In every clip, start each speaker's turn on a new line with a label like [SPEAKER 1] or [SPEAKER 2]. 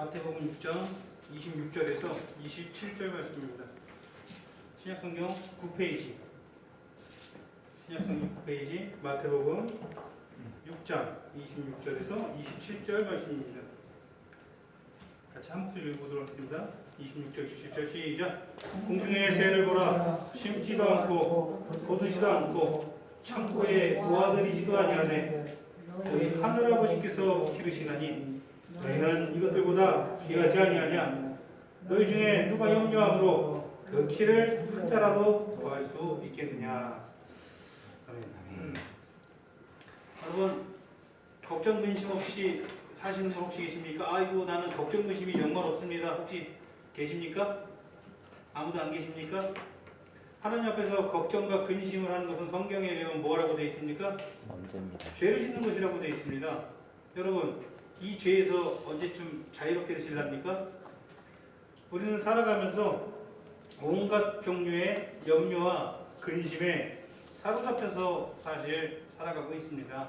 [SPEAKER 1] 마태복음 6장 26절에서 27절 말씀입니다. 신약성경 9페이지, 신약성경 9페이지, 마태복음 6장 26절에서 27절 말씀입니다. 같이 한 목소리 읽어보도록 하겠습니다. 26절, 27절 시작. 공중의 새를 보라. 심지도 않고 거두지도 않고 창고에 모아들이지도 아니하네. 너희 하늘아버지께서 기르시나니 너희는 이것들보다 귀하지 아니하냐. 너희 중에 누가 염려함으로 그 키를 한 자라도 더할 수 있겠느냐. 아멘. 여러분, 걱정 근심 없이 사시는 분 혹시 계십니까? 아이고, 나는 걱정 근심이 정말 없습니다. 혹시 계십니까? 아무도 안 계십니까? 하나님 앞에서 걱정과 근심을 하는 것은 성경에 의하면 뭐라고 되어 있습니까?
[SPEAKER 2] 언제입니다.
[SPEAKER 1] 죄를 짓는 것이라고 되어 있습니다. 여러분, 이 죄에서 언제쯤 자유롭게 되실랍니까? 우리는 살아가면서 온갖 종류의 염려와 근심에 사로잡혀서 사실 살아가고 있습니다.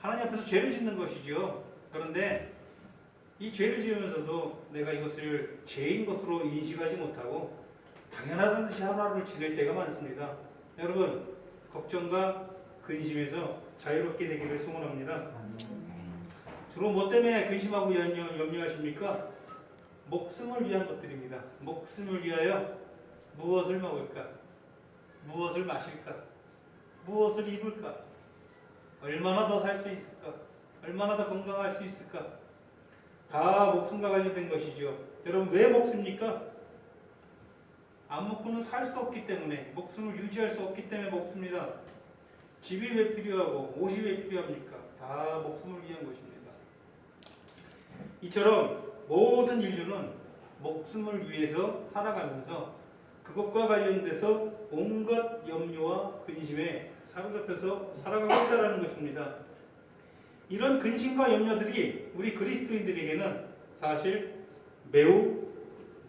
[SPEAKER 1] 하나님 앞에서 죄를 짓는 것이죠. 그런데 이 죄를 지으면서도 내가 이것을 죄인 것으로 인식하지 못하고 당연하다는 듯이 하루하루를 지낼 때가 많습니다. 여러분, 걱정과 근심에서 자유롭게 되기를 소원합니다. 주로 뭐 때문에 근심하고 염려하십니까? 목숨을 위한 것들입니다. 목숨을 위하여 무엇을 먹을까? 무엇을 마실까? 무엇을 입을까? 얼마나 더 살 수 있을까? 얼마나 더 건강할 수 있을까? 다 목숨과 관련된 것이죠. 여러분, 왜 먹습니까? 안 먹고는 살 수 없기 때문에, 목숨을 유지할 수 없기 때문에 먹습니다. 집이 왜 필요하고 옷이 왜 필요합니까? 다 목숨을 위한 것입니다. 이처럼 모든 인류는 목숨을 위해서 살아가면서 그것과 관련돼서 온갖 염려와 근심에 사로잡혀서 살아가고 있다는 것입니다. 이런 근심과 염려들이 우리 그리스도인들에게는 사실 매우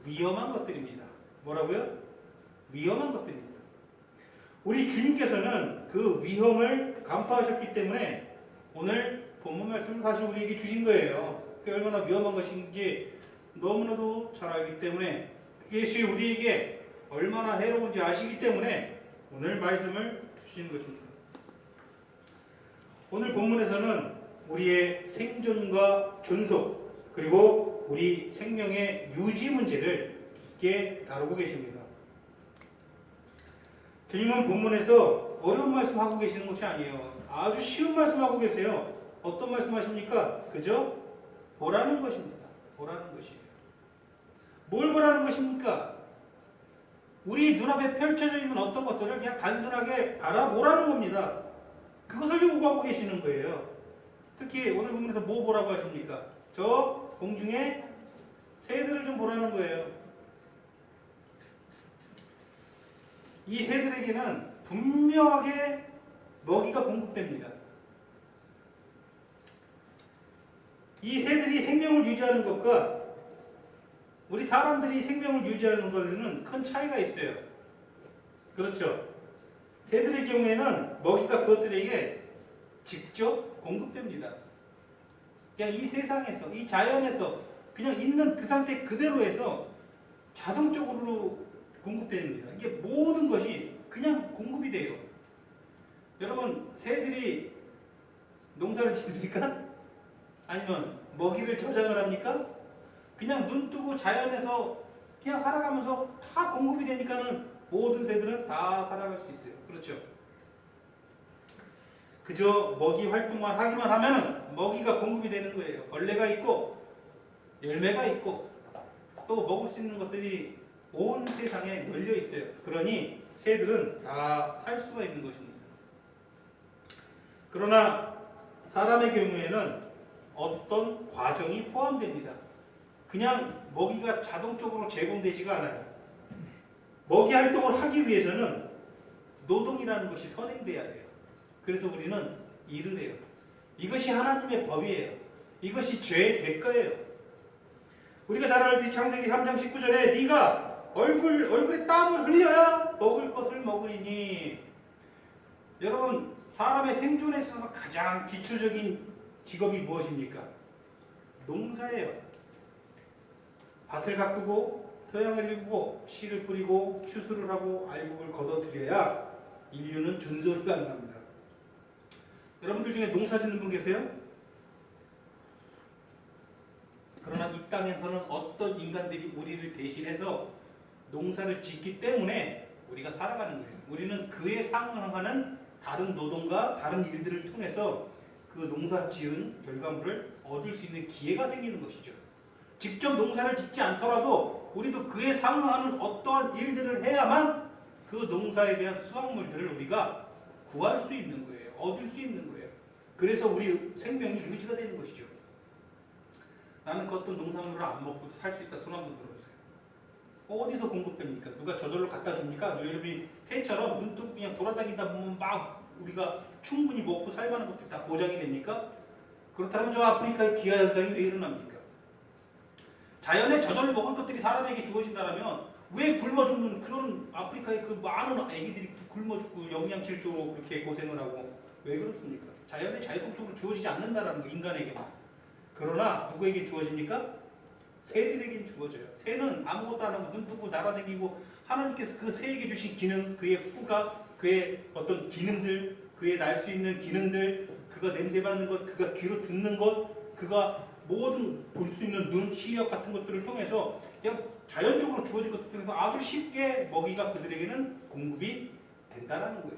[SPEAKER 1] 위험한 것들입니다. 뭐라고요? 위험한 것들입니다. 우리 주님께서는 그 위험을 간파하셨기 때문에 오늘 본문 말씀을 사실 우리에게 주신 거예요. 그게 얼마나 위험한 것인지 너무나도 잘 알기 때문에, 그것이 우리에게 얼마나 해로운지 아시기 때문에 오늘 말씀을 주시는 것입니다. 오늘 본문에서는 우리의 생존과 존속, 그리고 우리 생명의 유지 문제를 깊게 다루고 계십니다. 주님은 본문에서 어려운 말씀하고 계시는 것이 아니에요. 아주 쉬운 말씀하고 계세요. 어떤 말씀하십니까? 그저 보라는 것입니다. 보라는 것이에요. 뭘 보라는 것입니까? 우리 눈앞에 펼쳐져 있는 어떤 것들을 그냥 단순하게 바라보라는 겁니다. 그것을 요구하고 계시는 거예요. 특히 오늘 본문에서 뭐 보라고 하십니까? 저 공중에 새들을 좀 보라는 거예요. 이 새들에게는 분명하게 먹이가 공급됩니다. 이 새들이 생명을 유지하는 것과 우리 사람들이 생명을 유지하는 것에는 큰 차이가 있어요. 그렇죠? 새들의 경우에는 먹이가 그것들에게 직접 공급됩니다. 그냥 이 세상에서, 이 자연에서 그냥 있는 그 상태 그대로에서 자동적으로 공급됩니다. 이게 모든 것이 그냥 공급이 돼요. 여러분, 새들이 농사를 짓습니까? 아니면 먹이를 저장을 합니까? 그냥 눈 뜨고 자연에서 그냥 살아가면서 다 공급이 되니까는 모든 새들은 다 살아갈 수 있어요. 그렇죠? 그저 먹이 활동만 하기만 하면은 먹이가 공급이 되는 거예요. 벌레가 있고 열매가 있고 또 먹을 수 있는 것들이 온 세상에 널려 있어요. 그러니 새들은 다 살 수가 있는 것입니다. 그러나 사람의 경우에는 어떤 과정이 포함됩니다. 그냥 먹이가 자동적으로 제공되지가 않아요. 먹이 활동을 하기 위해서는 노동이라는 것이 선행돼야 돼요. 그래서 우리는 일을 해요. 이것이 하나님의 법이에요. 이것이 죄의 대가예요. 우리가 잘 알듯이 창세기 3장 19절에 네가 얼굴에 땀을 흘려야 먹을 것을 먹으리니. 여러분, 사람의 생존에 있어서 가장 기초적인 직업이 무엇입니까? 농사예요. 밭을 가꾸고 토양을 일구고 씨를 뿌리고 추수를 하고 알곡을 걷어들여야 인류는 존속이 가능합니다. 여러분들 중에 농사 짓는 분 계세요? 그러나 이 땅에서는 어떤 인간들이 우리를 대신해서 농사를 짓기 때문에 우리가 살아가는 거예요. 우리는 그에 상응하는 다른 노동과 다른 일들을 통해서 그 농사 지은 결과물을 얻을 수 있는 기회가 생기는 것이죠. 직접 농사를 짓지 않더라도 우리도 그에 상응하는 어떠한 일들을 해야만 그 농사에 대한 수확물들을 우리가 구할 수 있는 거예요. 얻을 수 있는 거예요. 그래서 우리 생명이 유지가 되는 것이죠. 나는 그 어떤 농산물을 안 먹고도 살 수 있다. 손 한번 들어보세요. 어디서 공급됩니까? 누가 저절로 갖다 줍니까? 여러분이 새처럼 눈뜨고 그냥 돌아다니다 보면 막 우리가 충분히 먹고 살만한 것들이 다 보장이 됩니까? 그렇다면 저 아프리카의 기아 현상이 왜 일어납니까? 자연에 저절로 먹을 것들이 사람에게 주어진다면 왜 굶어 죽는 그런 아프리카의 그 많은 아기들이 굶어 죽고 영양실조로 그렇게 고생을 하고 왜 그렇습니까? 자연에 자율적으로 주어지지 않는다라는 거 인간에게만. 그러나 누구에게 주어집니까? 새들에게 주어져요. 새는 아무것도 안 하고 눈 뜨고 날아다니고 하나님께서 그 새에게 주신 기능, 그의 후각, 그의 어떤 기능들, 그의 날 수 있는 기능들, 그가 냄새 맡는 것, 그가 귀로 듣는 것, 그가 모든 볼 수 있는 눈, 시력 같은 것들을 통해서 그냥 자연적으로 주어진 것들 통해서 아주 쉽게 먹이가 그들에게는 공급이 된다는 거예요.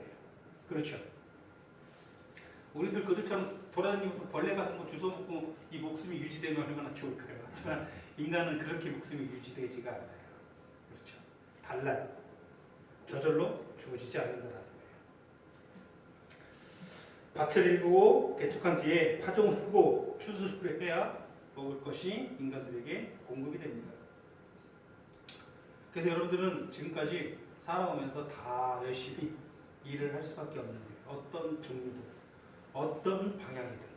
[SPEAKER 1] 그렇죠. 우리들 그들처럼 돌아다니면서 벌레 같은 거 주워 먹고 이 목숨이 유지되면 얼마나 좋을까요? 하지만 인간은 그렇게 목숨이 유지되지가 않아요. 그렇죠. 달라요. 저절로 주어지지 않는다는 거예요. 밭을 일구고 개척한 뒤에 파종을 하고 추수를 해야 먹을 것이 인간들에게 공급이 됩니다. 그래서 여러분들은 지금까지 살아오면서 다 열심히 일을 할 수밖에 없는 거예요. 어떤 종류든 어떤 방향이든.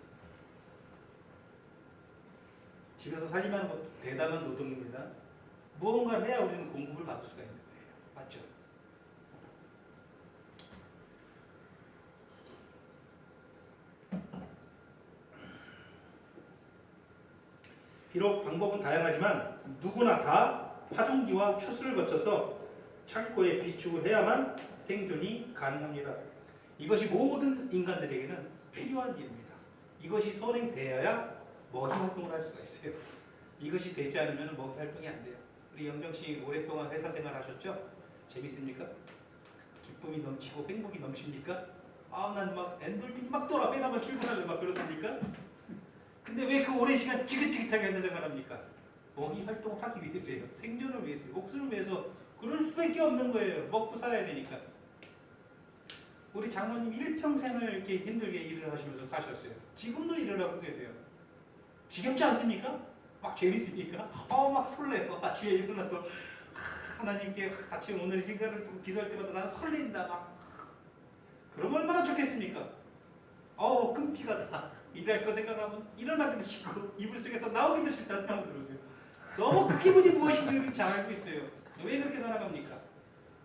[SPEAKER 1] 집에서 살림하는 것도 대단한 노동입니다. 무언가를 해야 우리는 공급을 받을 수가 있는 거예요. 맞죠? 비록 방법은 다양하지만 누구나 다 파종기와 추수를 거쳐서 창고에 비축을 해야만 생존이 가능합니다. 이것이 모든 인간들에게는 필요한 일입니다. 이것이 선행되어야 먹이 활동을 할 수가 있어요. 이것이 되지 않으면 먹이 활동이 안 돼요. 우리 영정씨 오랫동안 회사 생활 하셨죠? 재밌습니까? 기쁨이 넘치고 행복이 넘칩니까? 난 막 엔돌핀이 막 돌아 회사만 출근하면 막 그렇습니까? 근데 왜 그 오랜 시간 지긋지긋하게 회사 생활합니까? 먹이 활동을 하기 위해서요. 생존을 위해서요. 목숨을 위해서. 그럴 수밖에 없는 거예요. 먹고 살아야 되니까. 우리 장모님 일평생을 이렇게 힘들게 일을 하시면서 사셨어요. 지금도 일을 하고 계세요. 지겹지 않습니까? 막 재밌습니까? 막 설레요. 아침에 일어나서 하나님께 같이 오늘 휴가를 기도할 때마다 난 설렌다. 막. 그럼 얼마나 좋겠습니까? 끔찍하다. 일할 거 생각하면 일어나기도 싫고 이불 속에서 나오기도 싫다는 생각 들으세요. 너무 그 기분이 무엇인지를 잘 알고 있어요. 왜 그렇게 살아갑니까?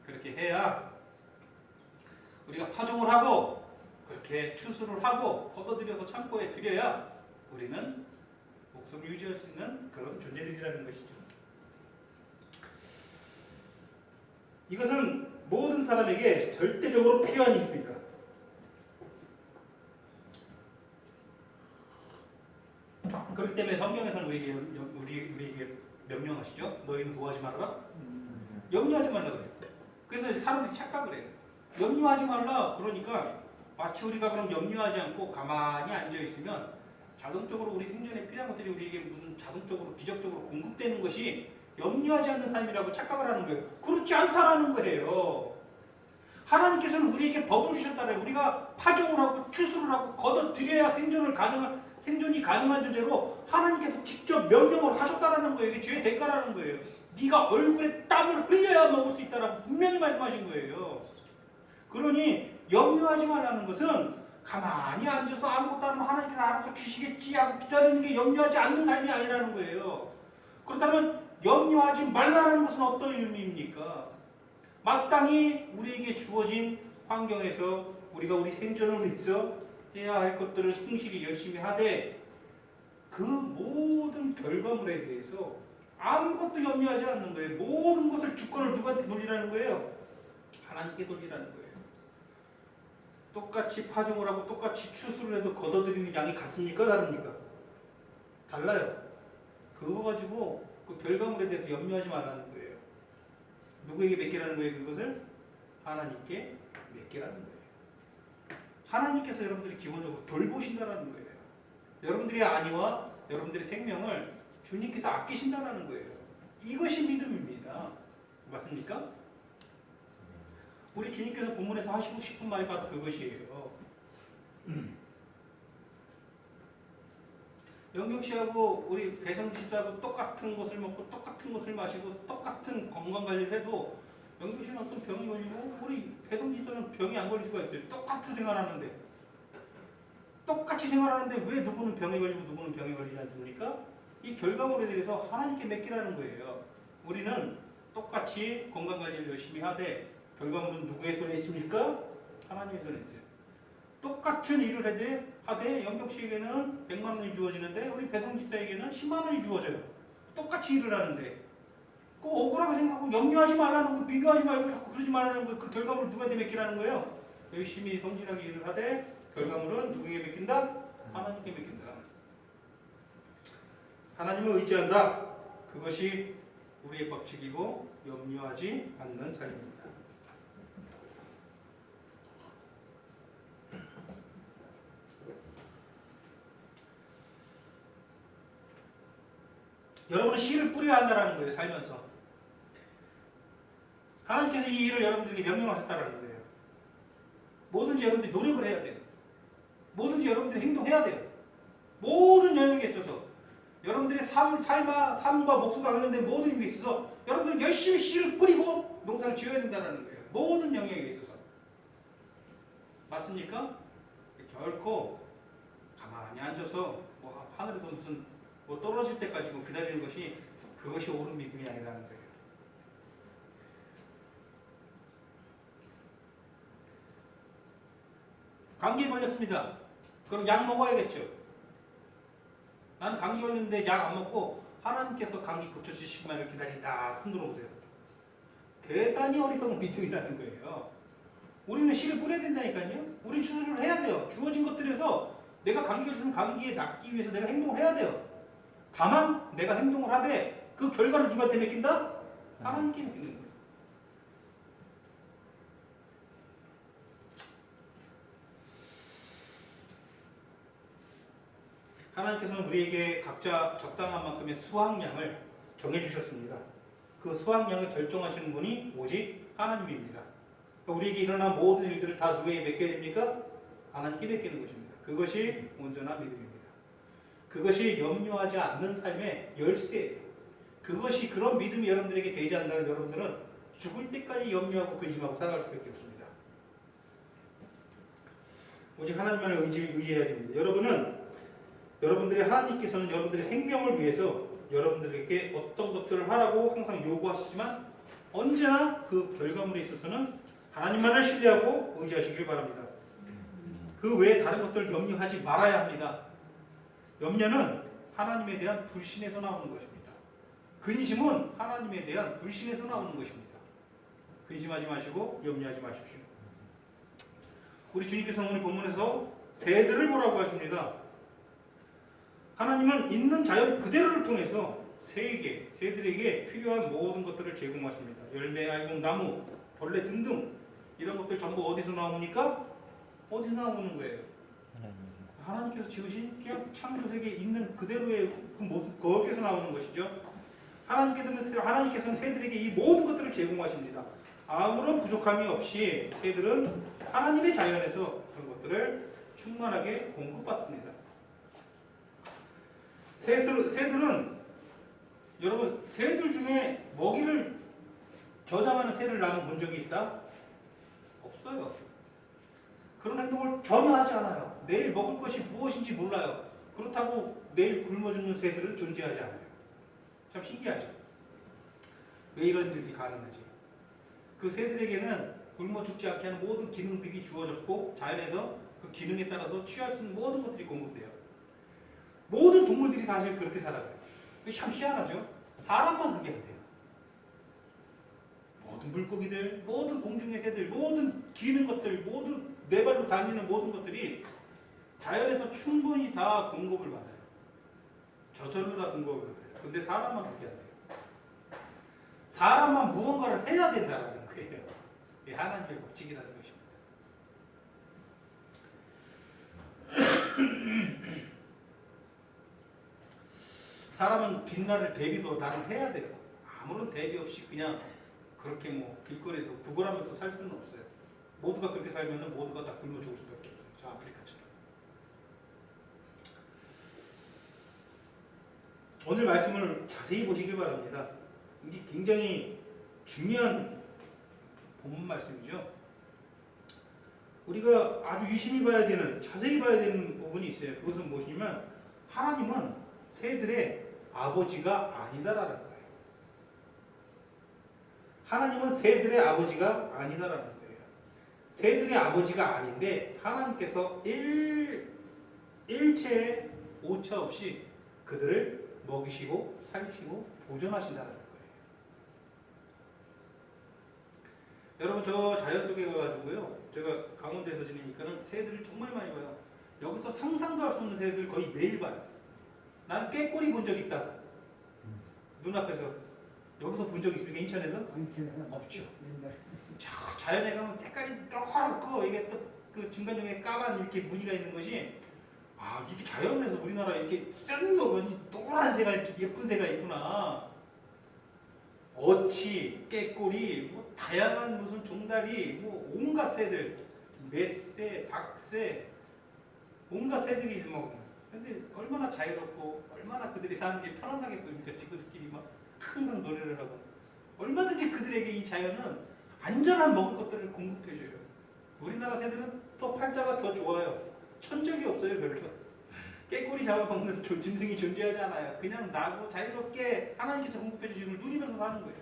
[SPEAKER 1] 그렇게 해야 우리가 파종을 하고 그렇게 추수를 하고 걷어들여서 창고에 들여야 우리는 목숨을 유지할 수 있는 그런 존재들이라는 것이죠. 이것은 모든 사람에게 절대적으로 필요한 일입니다. 그렇기 때문에 성경에서는 우리에게 명령하시죠. 너희는 도하지 말아라. 염려하지 말라 그래요. 그래서 사람들이 착각을 해요. 염려하지 말라. 그러니까 마치 우리가 그럼 염려하지 않고 가만히 앉아 있으면 자동적으로 우리 생존에 필요한 것들이 우리에게 무슨 자동적으로 기적적으로 공급되는 것이 염려하지 않는 삶이라고 착각을 하는 거예요. 그렇지 않다라는 거예요. 하나님께서는 우리에게 법을 주셨다래요. 우리가 파종을 하고 추수를 하고 걷어들여야 생존이 가능한 존재로 하나님께서 직접 명령을 하셨다라는 거예요. 이게 죄의 대가라는 거예요. 네가 얼굴에 땀을 흘려야 먹을 수 있다라고 분명히 말씀하신 거예요. 그러니 염려하지 말라는 것은 가만히 앉아서 아무것도 안 하면 하나님께서 알아서 주시겠지 하고 기다리는 게 염려하지 않는 삶이 아니라는 거예요. 그렇다면 염려하지 말라는 것은 어떤 의미입니까? 마땅히 우리에게 주어진 환경에서 우리가 우리 생존을 위해서 해야 할 것들을 성실히 열심히 하되 그 모든 결과물에 대해서 아무것도 염려하지 않는 거예요. 모든 것을 주권을 누구한테 돌리라는 거예요? 하나님께 돌리라는 거예요. 똑같이 파종을 하고 똑같이 추수를 해도 걷어들이는 양이 같습니까? 다릅니까? 달라요. 그거 가지고 그 결과물에 대해서 염려하지 말라는 거예요. 누구에게 맡기라는 거예요? 그것을 하나님께 맡기라는 거예요. 하나님께서 여러분들이 기본적으로 돌보신다라는 거예요. 여러분들의 안위와 여러분들의 생명을 주님께서 아끼신다라는 거예요. 이것이 믿음입니다. 맞습니까? 우리 주님께서 본문에서 하시고 싶은 말이 바로 그것이에요. 영경 씨하고 우리 배성 집사하고 똑같은 것을 먹고 똑같은 것을 마시고 똑같은 건강 관리를 해도 영경 씨는 어떤 병이 걸리고 우리 배성 집사는 병이 안 걸릴 수가 있어요. 똑같은 생활하는데 똑같이 생활하는데 왜 누구는 병에 걸리고 누구는 병에 걸리지 않습니까? 이 결과물에 대해서 하나님께 맡기라는 거예요. 우리는 똑같이 건강 관리를 열심히 하되 결과물은 누구의 손에 있습니까? 하나님의 손에 있어요. 똑같은 일을 하되 영경 씨에게는 100만 원이 주어지는데 우리 배성 집사에게는 10만 원이 주어져요. 똑같이 일을 하는데 그 억울하게 생각하고 염려하지 말라는 거, 비교하지 말고 자꾸 그러지 말라는 거, 그 결과물을 누구한테 맡기라는 거예요? 열심히 성실하게 일을 하되 결과물은 누구에게 맡긴다? 하나님께 맡긴다. 하나님을 의지한다. 그것이 우리의 법칙이고 염려하지 않는 삶입니다. 여러분은 씨를 뿌려야 한다는 거예요. 살면서. 하나님께서 이 일을 여러분들에게 명령하셨다는 거예요. 뭐든지 여러분들이 노력을 해야 돼요. 뭐든지 여러분들이 행동해야 돼요. 모든 영역에 있어서 여러분들의 삶과 목숨과 관련된 모든 일에 있어서 여러분들은 열심히 씨를 뿌리고 농사를 지어야 된다는 거예요. 모든 영역에 있어서. 맞습니까? 결코 가만히 앉아서 뭐 하늘에서 무슨 뭐 떨어질 때까지 기다리는 것이 그것이 옳은 믿음이 아니라는 거예요. 감기에 걸렸습니다. 그럼 약 먹어야겠죠. 나는 감기 걸렸는데 약 안 먹고 하나님께서 감기 고쳐주시기만을 기다린다. 손 들어보세요. 대단히 어리석은 믿음이라는 거예요. 우리는 씨를 뿌려야 된다니까요. 우리는 추수를 해야 돼요. 주어진 것들에서 내가 감기 걸렸으면 감기에 낫기 위해서 내가 행동을 해야 돼요. 다만 내가 행동을 하되 그 결과를 누구한테 맡긴다? 하나님께 맡기는 거예요. 하나님께서는 우리에게 각자 적당한 만큼의 수확량을 정해주셨습니다. 그 수확량을 결정하시는 분이 오직 하나님입니다. 그러니까 우리에게 일어난 모든 일들을 다 누구에게 맡겨야 됩니까? 하나님께 맡기는 것입니다. 그것이 온전한 믿음입니다. 그것이 염려하지 않는 삶의 열쇠예요. 그것이 그런 믿음이 여러분들에게 되지 않는다면 여러분들은 죽을 때까지 염려하고 근심하고 살아갈 수밖에 없습니다. 오직 하나님만을 의지해야 됩니다. 여러분들의 하나님께서는 여러분들의 생명을 위해서 여러분들에게 어떤 것들을 하라고 항상 요구하시지만 언제나 그 결과물에 있어서는 하나님만을 신뢰하고 의지하시길 바랍니다. 그 외에 다른 것들을 염려하지 말아야 합니다. 염려는 하나님에 대한 불신에서 나오는 것입니다. 근심은 하나님에 대한 불신에서 나오는 것입니다. 근심하지 마시고 염려하지 마십시오. 우리 주님께서 오늘 본문에서 새들을 보라고 하십니다. 하나님은 있는 자연 그대로를 통해서 새들에게 필요한 모든 것들을 제공하십니다. 열매, 알곡, 나무, 벌레 등등 이런 것들 전부 어디서 나옵니까? 어디서 나오는 거예요? 하나님께서 지으신 그냥 창조세계에 있는 그대로의 그 모습 거기에서 나오는 것이죠. 하나님께서는 새들에게 이 모든 것들을 제공하십니다. 아무런 부족함이 없이 새들은 하나님의 자연에서 그런 것들을 충만하게 공급받습니다. 새들은 여러분 새들 중에 먹이를 저장하는 새를 나는 본 적이 있다? 없어요. 그런 행동을 전혀 하지 않아요. 내일 먹을 것이 무엇인지 몰라요. 그렇다고 내일 굶어 죽는 새들은 존재하지 않아요. 참 신기하죠. 왜 이런 일이 가능하지? 그 새들에게는 굶어 죽지 않게 하는 모든 기능들이 주어졌고 자연에서 그 기능에 따라서 취할 수 있는 모든 것들이 공급돼요. 모든 동물들이 사실 그렇게 살아가요. 참 희한하죠. 사람만 그게 안 돼요. 모든 물고기들, 모든 공중의 새들, 모든 기는 것들, 모든 네 발로 다니는 모든 것들이 자연에서 충분히 다 공급을 받아요. 저절로 다 공급을 받아요. 근데 사람만 그게 안 돼요. 사람만 무언가를 해야 된다는 거예요. 이게 하나님의 법칙이라는 것입니다. 사람은 뒷날을 대비도 나름 해야 돼요. 아무런 대비 없이 그냥 그렇게 뭐 길거리에서 구걸하면서 살 수는 없어요. 모두가 그렇게 살면은 모두가 다 굶어 죽을 수밖에 없어요. 저 아프리카처럼. 오늘 말씀을 자세히 보시길 바랍니다. 이게 굉장히 중요한 본문 말씀이죠. 우리가 아주 유심히 봐야 되는, 자세히 봐야 되는 부분이 있어요. 그것은 무엇이냐면 하나님은 새들의 아버지가 아니다라는 거예요. 하나님은 새들의 아버지가 아니다라는 거예요. 새들의 아버지가 아닌데 하나님께서 일체의 오차 없이 그들을 먹이시고 살리시고 보존하신다는 거예요. 여러분 저 자연 속에 가가지고요. 제가 강원도에서 지내니까는 새들을 정말 많이 봐요. 여기서 상상도 할 수 없는 새들 거의 매일 봐요. 난 꾀꼬리 본 적 있다. 눈앞에서. 여기서 본 적 있습니까? 인천에서? 없죠. 자연에 가면 색깔이 노랗고 이게 또 그 중간중간에 까만 이렇게 무늬가 있는 것이 이게 자연에서 우리나라 이렇게 짠 노란 새가 이렇게 예쁜 새가 있구나. 어치, 깨꼬리, 뭐 다양한 무슨 종다리, 뭐 온갖 새들, 멧새, 박새, 온갖 새들이 뭐. 근데 얼마나 자유롭고 얼마나 그들이 사는 게 편안하게 보입니까? 지그들끼리 막 항상 노래를 하고 얼마든지 그들에게 이 자연은 안전한 먹을 것들을 공급해줘요. 우리나라 새들은 더 팔자가 더 좋아요. 천적이 없어요 별로. 깨꼬리 잡아먹는 짐승이 존재하지 않아요. 그냥 나고 자유롭게 하나님께서 공급해주시는 걸 누리면서 사는 거예요.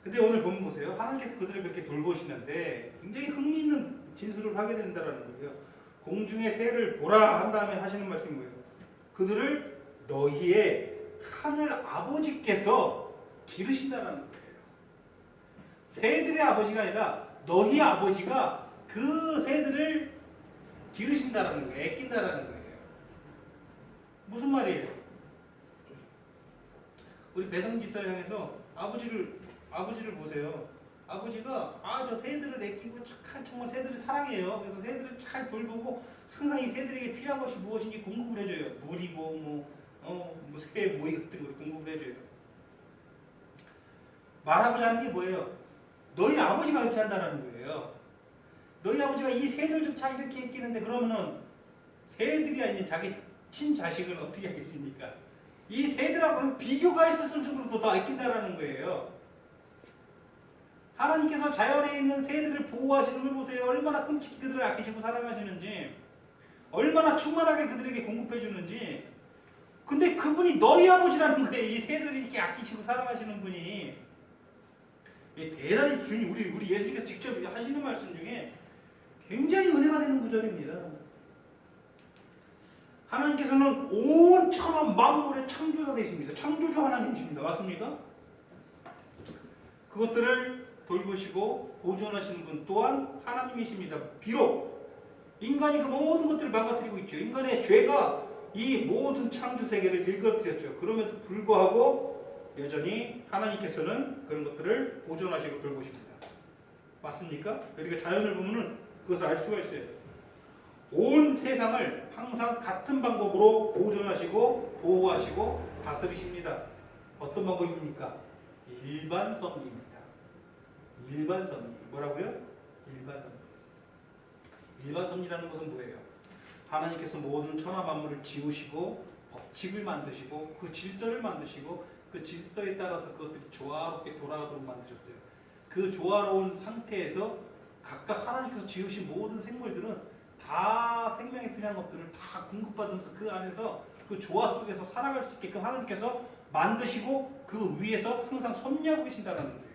[SPEAKER 1] 근데 오늘 보면 보세요. 하나님께서 그들을 그렇게 돌보시는데 굉장히 흥미있는 진술을 하게 된다는 거예요. 공중의 새를 보라 한 다음에 하시는 말씀이 뭐예요? 그들을 너희의 하늘 아버지께서 기르신다는 거예요. 새들의 아버지가 아니라 너희 아버지가 그 새들을 기르신다는 거예요. 애낀다는 거예요. 무슨 말이에요? 우리 배성 집사를 향해서 아버지를 보세요. 아버지가 저 새들을 애끼고 정말 새들을 사랑해요. 그래서 새들을 잘 돌보고 항상 이 새들에게 필요한 것이 무엇인지 공급을 해줘요. 물이고 새 모이 같은 걸 공급을 해줘요. 말하고자 하는 게 뭐예요? 너희 아버지가 이렇게 한다는 거예요. 너희 아버지가 이 새들조차 이렇게 애끼는데 그러면은 새들이 아닌 자기 친자식은 어떻게 하겠습니까? 이 새들하고는 비교가 있을 정도로 더 아낀다라는 거예요. 하나님께서 자연에 있는 새들을 보호하시는 걸 보세요. 얼마나 끔찍히 그들을 아끼시고 사랑하시는지, 얼마나 충만하게 그들에게 공급해 주는지. 근데 그분이 너희 아버지라는 거예요. 이 새들을 이렇게 아끼시고 사랑하시는 분이. 대단히 주님, 우리 예수님께서 직접 하시는 말씀 중에 굉장히 은혜가 되는 구절입니다. 하나님께서는 온 천하 만물의 창조자 되십니다. 창조주 하나님이십니다. 맞습니까? 그것들을 돌보시고 보존하시는 분 또한 하나님이십니다. 비록 인간이 그 모든 것들을 망가뜨리고 있죠. 인간의 죄가 이 모든 창조 세계를 일그러뜨렸죠. 그럼에도 불구하고 여전히 하나님께서는 그런 것들을 보존하시고 돌보십니다. 맞습니까? 우리가 자연을 보면은 그것을 알 수가 있어요. 온 세상을 항상 같은 방법으로 보존하시고 보호하시고 다스리십니다. 어떤 방법입니까? 일반 섭리입니다. 일반 섭리. 뭐라고요? 일반 섭리. 일반 섭리라는 것은 뭐예요? 하나님께서 모든 천하 만물을 지으시고 법칙을 만드시고 그 질서를 만드시고 그 질서에 따라서 그것들이 조화롭게 돌아가도록 만드셨어요. 그 조화로운 상태에서 각각 하나님께서 지으신 모든 생물들은 다 생명에 필요한 것들을 다 공급받으면서 그 안에서 그 조화 속에서 살아갈 수 있게끔 하나님께서 만드시고 그 위에서 항상 섭리하고 계신다는 거예요.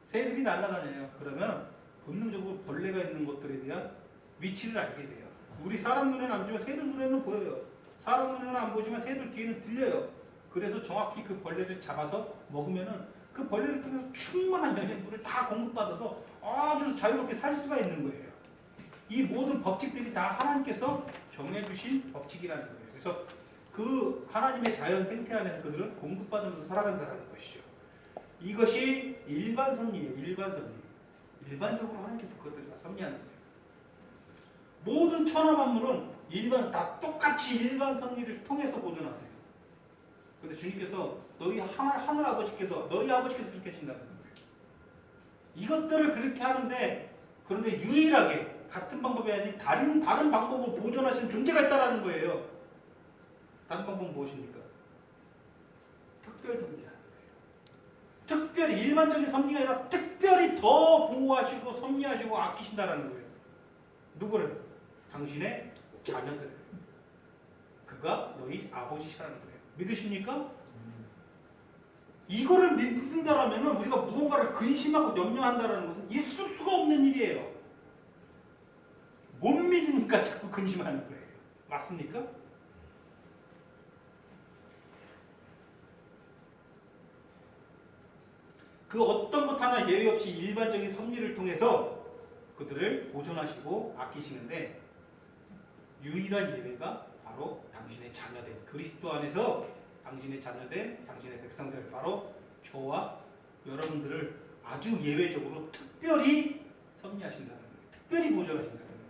[SPEAKER 1] 새들이 날아다녀요. 그러면 본능적으로 벌레가 있는 것들에 대한 위치를 알게 돼요. 우리 사람 눈에는 안 보이지만 새들 눈에는 보여요. 사람 눈에는 안 보지만 새들 귀에는 들려요. 그래서 정확히 그 벌레를 잡아서 먹으면은 그 벌레를 통해서 충분한 영양분을 다 공급받아서 아주 자유롭게 살 수가 있는 거예요. 이 모든 법칙들이 다 하나님께서 정해주신 법칙이라는 거예요. 그래서 그 하나님의 자연 생태 안에서 그들은 공급받으면서 살아간다는 것이죠. 이것이 일반 섭리예요. 일반 섭리. 일반적으로 하나님께서 그것들을 다 섭리하는 거예요. 모든 천하 만물은 다 똑같이 일반 섭리를 통해서 보존하세요. 그런데 주님께서 하늘 아버지께서 너희 아버지께서 그렇게 하신다는 거예요. 이것들을 그렇게 하는데 그런데 유일하게 같은 방법이 아닌 다른 방법을 보존하시는 존재가 있다는 거예요. 다른 방법은 무엇입니까? 특별 섭리라는 거예요. 특별히 일반적인 섭리가 아니라 특별히 더 보호하시고 섭리하시고 아끼신다는 거예요. 누구를? 당신의 자녀들. 그가 너희 아버지시라는 거예요. 믿으십니까? 이거를 믿는다라면 우리가 무언가를 근심하고 염려한다는 것은 있을 수가 없는 일이에요. 못 믿으니까 자꾸 근심하는 거예요. 맞습니까? 그 어떤 것 하나 예외 없이 일반적인 섭리를 통해서 그들을 보존하시고 아끼시는데 유일한 예외가 바로 당신의 자녀된 그리스도 안에서 당신의 자녀된 당신의 백성들 바로 저와 여러분들을 아주 예외적으로 특별히 섭리하신다는 거예요. 특별히 보존하신다는 거예요.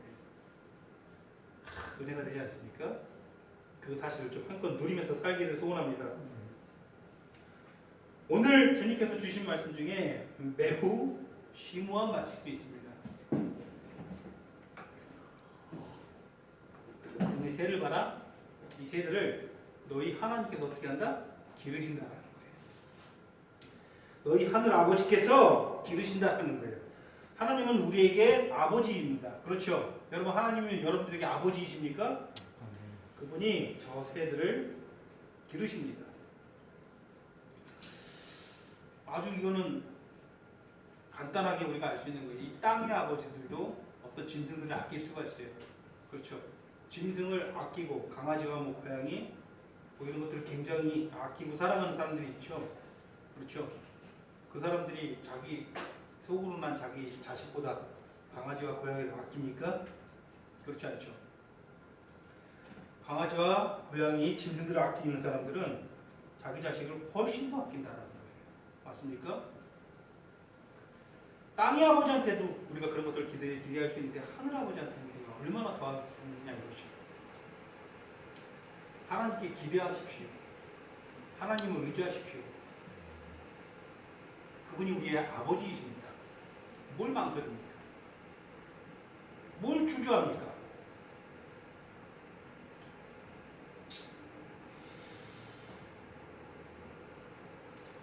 [SPEAKER 1] 은혜가 되지 않습니까? 그 사실을 좀 한껏 누리면서 살기를 소원합니다. 오늘 주님께서 주신 말씀 중에 매우 심오한 말씀이 있습니다. 중에 새를 봐라. 이 새들을 너희 하나님께서 어떻게 한다? 기르신다는 거예요. 너희 하늘 아버지께서 기르신다는 거예요. 하나님은 우리에게 아버지입니다. 그렇죠? 여러분 하나님은 여러분들에게 아버지이십니까? 그분이 저 새들을 기르십니다. 아주 이거는 간단하게 우리가 알 수 있는 거예요. 이 땅의 아버지들도 어떤 짐승들을 아낄 수가 있어요. 그렇죠? 짐승을 아끼고 강아지와 고양이 이런 것들을 굉장히 아끼고 사랑하는 사람들이 있죠. 그렇죠? 그 사람들이 자기 속으로 난 자기 자식보다 강아지와 고양이를 아낍니까? 그렇지 않죠. 강아지와 고양이, 짐승들을 아끼는 사람들은 자기 자식을 훨씬 더 아낀다는 거예요. 맞습니까? 땅의 아버지한테도 우리가 그런 것들을 기대할 수 있는데 하늘 아버지한테는 우리가 얼마나 더 할 수 있느냐 이것이죠. 하나님께 기대하십시오. 하나님을 의지하십시오. 그분이 우리의 아버지이십니다. 뭘 망설입니까? 뭘 주저합니까?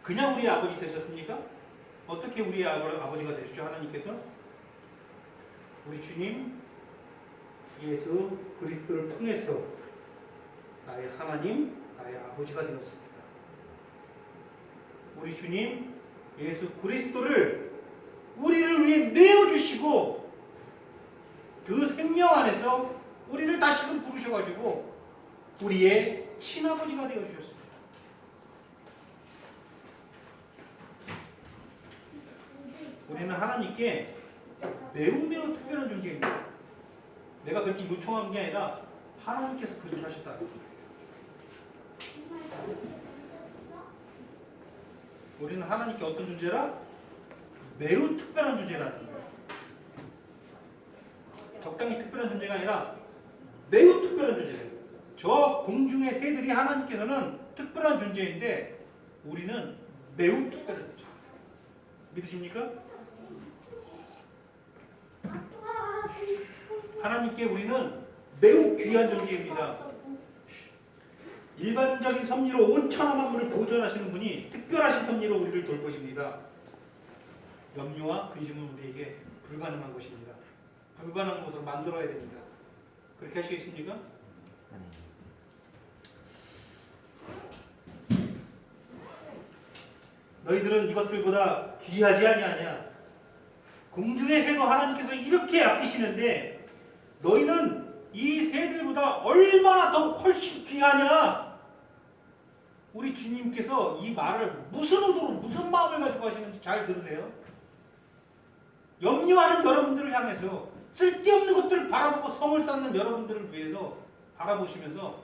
[SPEAKER 1] 그냥 우리의 아버지 되셨습니까? 어떻게 우리의 아버지가 되셨죠? 하나님께서 우리 주님 예수 그리스도를 통해서 나의 하나님, 나의 아버지가 되었습니다. 우리 주님 예수 그리스도를 우리를 위해 내어주시고 그 생명 안에서 우리를 다시금 부르셔가지고 우리의 친아버지가 되어주셨습니다. 우리는 하나님께 매우 특별한 존재입니다. 내가 그렇게 요청한 게 아니라 하나님께서 그렇게 하셨다는 거예요. 우리는 하나님께 어떤 존재라? 매우 특별한 존재라는 거예요. 적당히 특별한 존재가 아니라 매우 특별한 존재예요. 저 공중의 새들이 하나님께서는 특별한 존재인데 우리는 매우 특별한 존재. 믿으십니까? 하나님께 우리는 매우 귀한 존재입니다. 일반적인 섭리로 온 천하 만물을 보존하시는 분이 특별하신 섭리로 우리를 돌보십니다. 염려와 근심은 우리에게 불가능한 것입니다. 불가능한 것으로 만들어야 됩니다. 그렇게 하시겠습니까? 너희들은 이것들보다 귀하지 아니하냐? 공중의 새도 하나님께서 이렇게 아끼시는데 너희는 이 새들보다 얼마나 더 훨씬 귀하냐. 우리 주님께서 이 말을 무슨 의도로 무슨 마음을 가지고 하시는지 잘 들으세요. 염려하는 여러분들을 향해서, 쓸데없는 것들을 바라보고 성을 쌓는 여러분들을 위해서 바라보시면서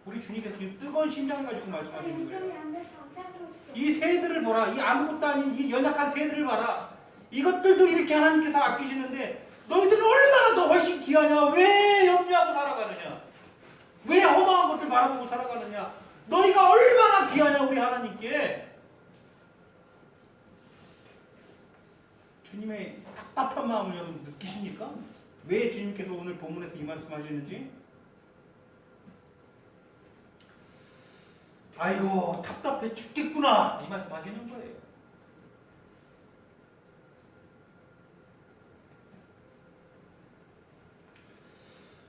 [SPEAKER 1] 우리 주님께서 이 뜨거운 심장을 가지고 말씀하시는 거예요. 이 새들을 보라. 이 아무것도 아닌 이 연약한 새들을 봐라. 이것들도 이렇게 하나님께서 아끼시는데 너희들은 얼마나 더 훨씬 귀하냐. 왜 염려하고 살아가느냐. 왜 허망한 것들 바라보고 살아가느냐. 너희가 얼마나 귀하냐 우리 하나님께. 주님의 답답한 마음을 여러분 느끼십니까? 왜 주님께서 오늘 본문에서 이 말씀하시는지? 아이고 답답해 죽겠구나 이 말씀하시는 거예요.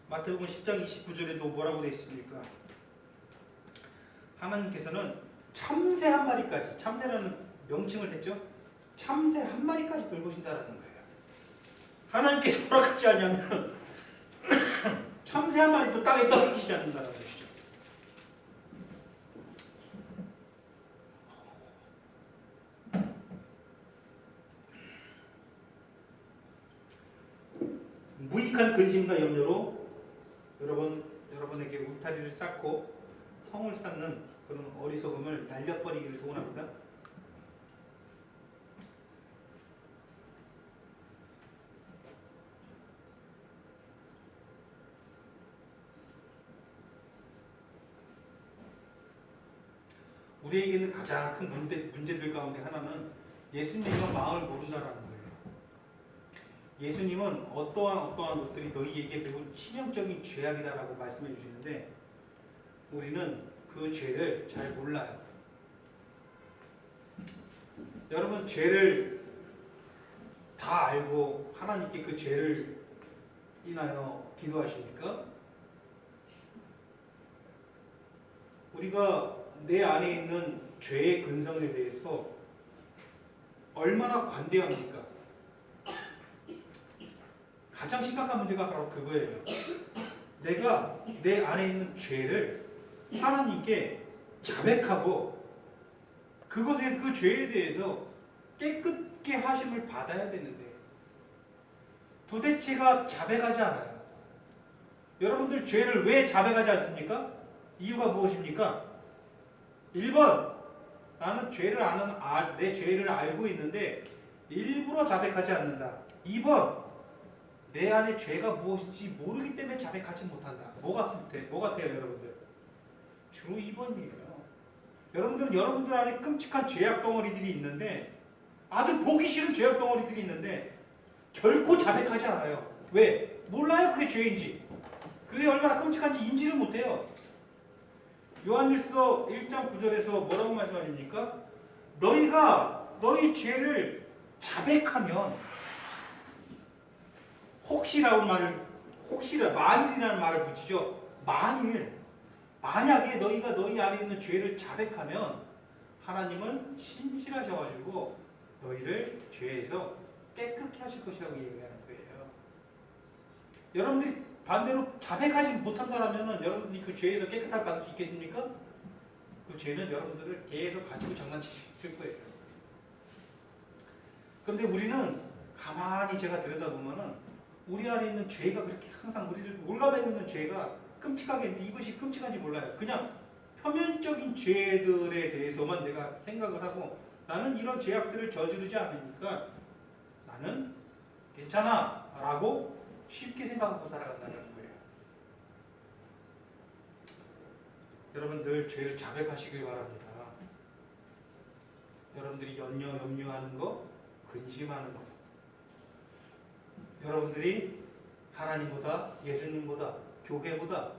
[SPEAKER 1] 마태복음 10장 29절에도 뭐라고 되어 있습니까? 하나님께서는 참새 한 마리까지, 참새라는 명칭을 했죠. 참새 한 마리까지 돌보신다라는 거예요. 하나님께서 허락하지 않냐면 참새 한 마리도 땅에 떨어지지 않는다는 것이죠. 무익한 근심과 염려로 여러분에게 울타리를 쌓고 성을 쌓는 그런 어리석음을 날려버리기를 소원합니다. 우리에게는 가장 큰 문제들 가운데 하나는 예수님의 마음을 모른다라는 거예요. 예수님은 어떠한 것들이 너희에게 매우 치명적인 죄악이다라고 말씀해 주시는데 우리는 그 죄를 잘 몰라요. 여러분 죄를 다 알고 하나님께 그 죄를 인하여 기도하십니까? 우리가 내 안에 있는 죄의 근성에 대해서 얼마나 관대합니까? 가장 심각한 문제가 바로 그거예요. 내가 내 안에 있는 죄를 하나님께 자백하고 그것에 그 죄에 대해서 깨끗게 하심을 받아야 되는데 도대체가 자백하지 않아요. 여러분들 죄를 왜 자백하지 않습니까? 이유가 무엇입니까? 1번 나는 내 죄를 알고 있는데 일부러 자백하지 않는다. 2번 내 안에 죄가 무엇인지 모르기 때문에 자백하지 못한다. 뭐 같아요 여러분들? 주로 2번이에요. 여러분들 안에 끔찍한 죄악 덩어리들이 있는데 아주 보기 싫은 죄악 덩어리들이 있는데 결코 자백하지 않아요. 왜? 몰라요 그게 죄인지. 그게 얼마나 끔찍한지 인지를 못해요. 요한일서 1장 9절에서 뭐라고 말씀하십니까? 너희가 너희 죄를 자백하면 만일이라는 말을 붙이죠. 만약에 너희가 너희 안에 있는 죄를 자백하면 하나님은 신실하셔가지고 너희를 죄에서 깨끗게 하실 것이라고 얘기하는 거예요. 여러분들이 반대로 자백하지 못한다면 여러분들이 그 죄에서 깨끗함을 받을 수 있겠습니까? 그 죄는 여러분들을 계속 가지고 장난치실 거예요. 그런데 우리는 가만히 제가 들여다보면은 우리 안에 있는 죄가 그렇게 항상 우리를 올가매고 있는 죄가 끔찍하게 있는데 이것이 끔찍한지 몰라요. 그냥 표면적인 죄들에 대해서만 내가 생각을 하고 나는 이런 죄악들을 저지르지 않으니까 나는 괜찮아 라고 쉽게 생각하고 살아간다는 거예요. 여러분 늘 죄를 자백하시길 바랍니다. 여러분들이 염려하는 거, 근심하는 거, 여러분들이 하나님보다, 예수님보다, 교회보다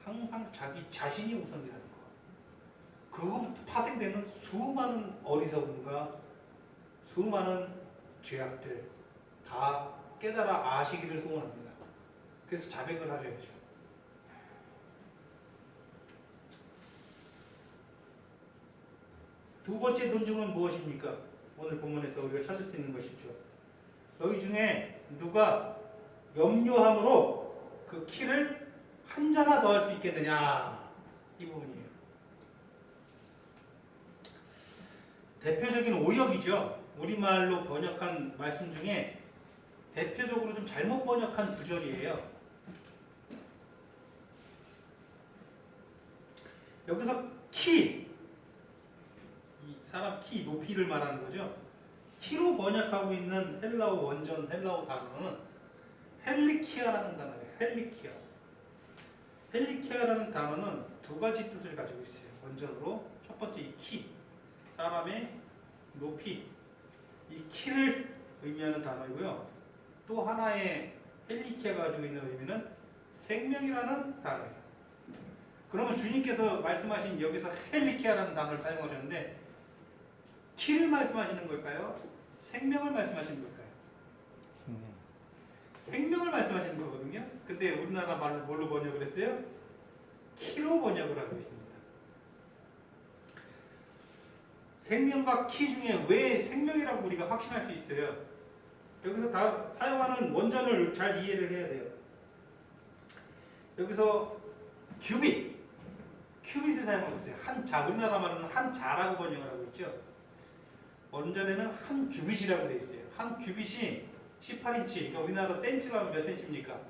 [SPEAKER 1] 항상 자기 자신이 우선이라는 거. 그것부터 파생되는 수많은 어리석음과 수많은 죄악들 다 깨달아 아시기를 소원합니다. 그래서 자백을 하셔야죠. 두 번째 논증은 무엇입니까? 오늘 본문에서 우리가 찾을 수 있는 것이죠. 너희 중에 누가 염려함으로 그 키를 한 자나 더 할 수 있겠느냐, 이 부분이에요. 대표적인 오역이죠. 우리말로 번역한 말씀 중에 대표적으로 좀 잘못 번역한 구절이에요. 여기서 키, 이 사람 키, 높이를 말하는 거죠. 키로 번역하고 있는 헬라어 원전, 헬라어 단어는 헬리키아라는 단어예요. 헬리키아. 헬리키아라는 단어는 두 가지 뜻을 가지고 있어요. 원전으로. 첫 번째 이 키, 사람의 높이, 이 키를 의미하는 단어이고요. 또 하나의 헬리키아가 가지고 있는 의미는 생명이라는 단어예요. 그러면 주님께서 말씀하신 여기서 헬리키아라는 단어를 사용하셨는데 키를 말씀하시는 걸까요? 생명을 말씀하시는 걸까요? 생명을 말씀하시는 거거든요. 근데 우리나라 말로 뭘로 번역을 했어요? 키로 번역을 하고 있습니다. 생명과 키 중에 왜 생명이라고 우리가 확신할 수 있어요? 여기서 다 사용하는 원전을 잘 이해를 해야 돼요. 여기서 큐빗을 사용하고 있어요. 한 자, 우리나라 말로는 한 자라고 번역을 하고 있죠. 원전에는 한 규빗이라고 되어 있어요. 한 규빗이 18인치, 그러니까 우리나라 센치로 하면 몇 센치입니까?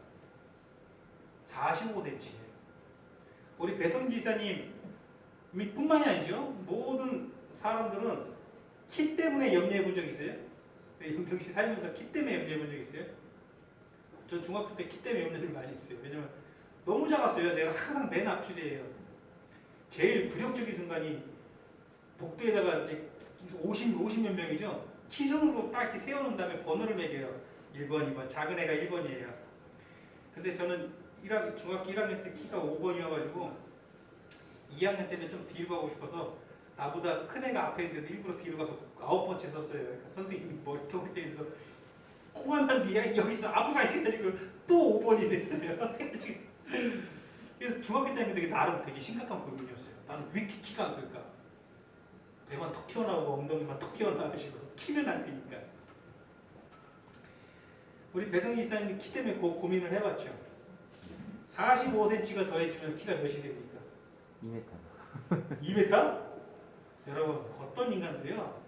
[SPEAKER 1] 45cm예요. 우리 배성기 이사님이 뿐만이 아니죠. 모든 사람들은 키 때문에 염려해 본 적 있어요? 영경씨 살면서 키 때문에 염려해 본 적 있어요? 전 중학교 때 키 때문에 염려를 많이 했어요. 왜냐면 너무 작았어요. 제가 항상 맨 앞줄이에요. 제일 굴욕적인 순간이 복도에다가 이제 50몇 명이죠. 키순으로 딱 이렇게 세워놓은 다음에 번호를 매겨요. 1번, 2번. 작은 애가 1번이에요. 근데 저는 중학교 1학년 때 키가 5번이어가지고 2학년 때는 좀 뒤로 가고 싶어서 나보다 큰 애가 앞에 있는데도 일부러 뒤로 가서 9번째 섰어요. 그러니까 선생님이 머리통을 때리면서 코만 뒤에 여기서 앞으로 가야 해가지고 또 5번이 됐어요. 그래서 중학교 때는 되게 나름 되게 심각한 고민이었어요. 나는 왜 이렇게 키가 안 클까? 배만 턱 튀어나오고 엉덩이만 턱 튀어나와가지고 키는 안 크니까. 우리 배성기 이사님 키 때문에 고민을 해봤죠. 45cm가 더해지면 키가 몇이 됩니까?
[SPEAKER 2] 2m.
[SPEAKER 1] 2m? 여러분 어떤 인간들이요?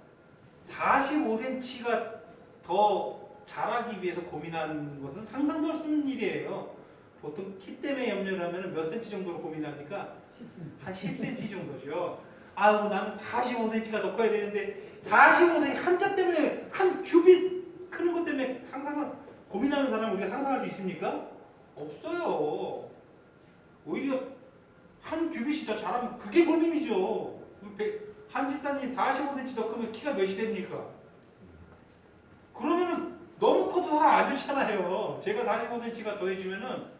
[SPEAKER 1] 45cm가 더 자라기 위해서 고민하는 것은 상상도 할 수 없는 일이에요. 보통 키 때문에 염려를 하면 몇 cm 정도로 고민합니까? 한 10cm 정도죠. 아유 나는 45cm가 더 커야 되는데 45cm 한자 때문에 한 큐빗 크는 것 때문에 고민하는 사람 우리가 상상할 수 있습니까? 없어요. 오히려 한 큐빗이 더 자라면 그게 고민이죠. 한 집사님 45cm 더 크면 키가 몇이 됩니까? 그러면은 너무 커도 사람 안 좋잖아요. 제가 45cm가 더해지면은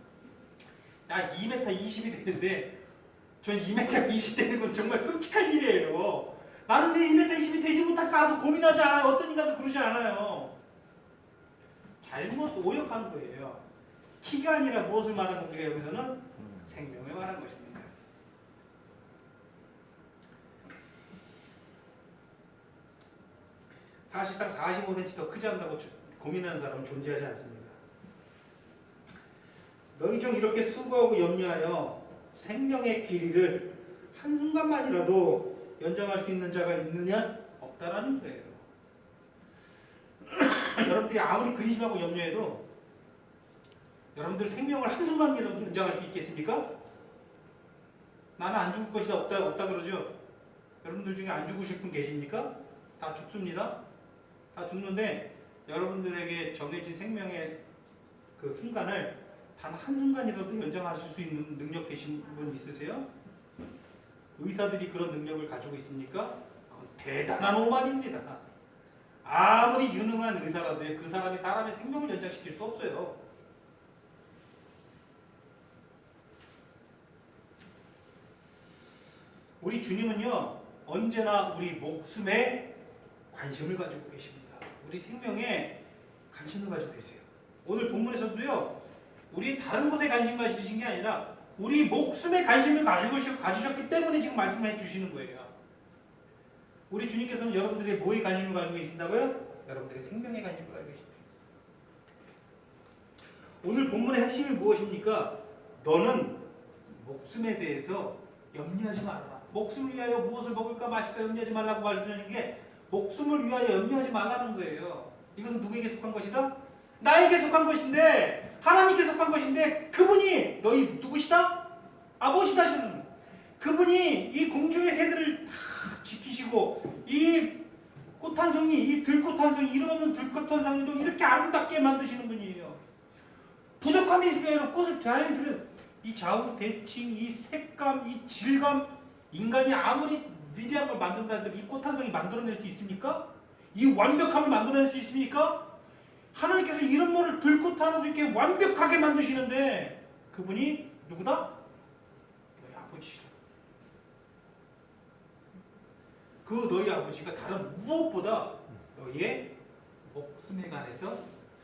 [SPEAKER 1] 야 2m 20이 되는데 전 2m 20 되는 건 정말 끔찍한 일이에요. 나는 왜 2m 20이 되지 못할까 하고 고민하지 않아요. 어떤 인간도 그러지 않아요. 잘못 오역한 거예요. 키가 아니라 무엇을 말하는 겁니까? 여기서는 생명을 말하는 것입니다. 사실상 45cm 더 크지 않다고 고민하는 사람은 존재하지 않습니다. 너희 중 이렇게 수고하고 염려하여 생명의 길이를 한순간만이라도 연장할 수 있는 자가 있느냐? 없다라는 거예요. 여러분들이 아무리 근심하고 염려해도 여러분들 생명을 한순간이라도 연장할 수 있겠습니까? 나는 안 죽을 것이다 없다 그러죠. 여러분들 중에 안 죽으실 분 계십니까? 다 죽습니다. 다 죽는데 여러분들에게 정해진 생명의 그 순간을 단 한순간이라도 연장하실 수 있는 능력 계신 분 있으세요? 의사들이 그런 능력을 가지고 있습니까? 그건 대단한 오만입니다. 아무리 유능한 의사라도 그 사람이 사람의 생명을 연장시킬 수 없어요. 우리 주님은요 언제나 우리 목숨에 관심을 가지고 계십니다. 우리 생명에 관심을 가지고 계세요. 오늘 본문에서도요 우리 다른 것에 관심 가지신 게 아니라 우리 목숨에 관심을 가지셨기 때문에 지금 말씀해 주시는 거예요. 우리 주님께서는 여러분들의 뭐에 관심을 가지고 계신다고요? 여러분들의 생명에 관심을 가지고 계십니다. 오늘 본문의 핵심이 무엇입니까? 너는 목숨에 대해서 염려하지 말아라. 목숨을 위하여 무엇을 먹을까 마실까 염려하지 말라고 말해주는 게 목숨을 위하여 염려하지 말라는 거예요. 이것은 누구에게 속한 것이다? 나에게 속한 것인데, 하나님께 속한 것인데, 그분이 너희 누구시다? 아버지다시는 그분이 이 공중의 새들을 다 지키시고 이 꽃 한 송이, 이 들꽃 한 송이, 이름 없는 들꽃 한 송이도 이렇게 아름답게 만드시는 분이에요. 부족함이 있으면 꽃을 잘 들여. 이 좌우 대칭, 이 색감, 이 질감, 인간이 아무리 위대한 걸 만든다 해도 이 꽃 한 송이 만들어낼 수 있습니까? 이 완벽함을 만들어낼 수 있습니까? 하나님께서 이런 모를 들꽃 하나도 이렇게 완벽하게 만드시는데 그분이 누구다? 너희 아버지시다. 그 너희 아버지가 다른 무엇보다 너희의 목숨에 관해서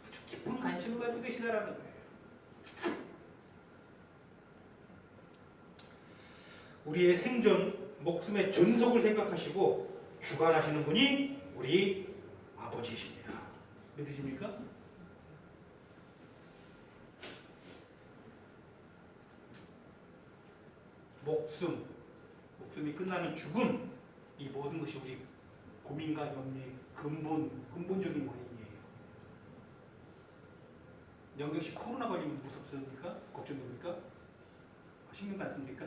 [SPEAKER 1] 아주 깊은 관심을 가지고 계시다라는 거예요. 우리의 생존, 목숨의 존속을 생각하시고 주관하시는 분이 우리 아버지이십니다. 믿으십니까? 목숨이 끝나는 죽음, 이 모든 것이 우리 고민과 염려의 근본적인 원인이에요. 영경 씨 코로나 걸리면 무섭습니까? 걱정됩니까? 신경 안 씁니까?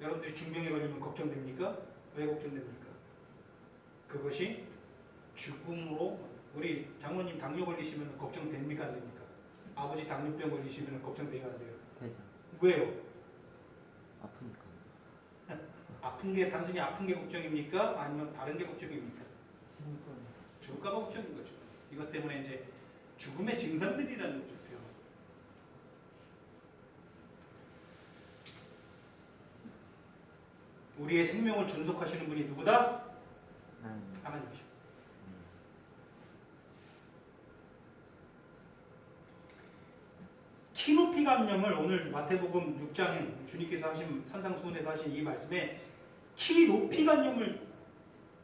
[SPEAKER 1] 여러분들이 중병에 걸리면 걱정됩니까? 왜 걱정됩니까? 그것이 죽음으로, 우리 장모님 당뇨 걸리시면 걱정됩니까? 안 됩니까? 아버지 당뇨병 걸리시면 걱정돼야 안 돼요?
[SPEAKER 2] 되죠.
[SPEAKER 1] 왜요?
[SPEAKER 2] 아프니까.
[SPEAKER 1] 아픈 게 단순히 아픈 게 걱정입니까? 아니면 다른 게 걱정입니까? 죽을까 봐 걱정인 거죠. 이것 때문에 이제 죽음의 증상들이라는 거죠. 우리의 생명을 존속하시는 분이 누구다? 하나님이죠. 키높이 감염을 오늘 마태복음 6장에 주님께서 하신 산상수훈에서 하신 이 말씀에 키높이 감염을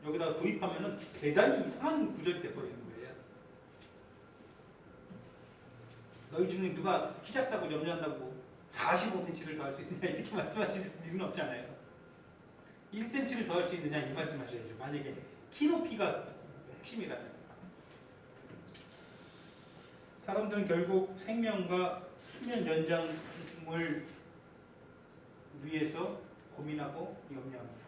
[SPEAKER 1] 여기다가 도입하면은 대단히 이상한 구절이 돼버리는 거예요. 너희 중에 누가 키 작다고 염려한다고 45cm를 더 할 수 있느냐 이렇게 말씀하실 일은 없잖아요. 1cm를 더 할 수 있느냐 이 말씀하셔야죠. 만약에 키 높이가 핵심이다. 사람들은 결국 생명과 수면 연장을 위해서 고민하고 염려합니다.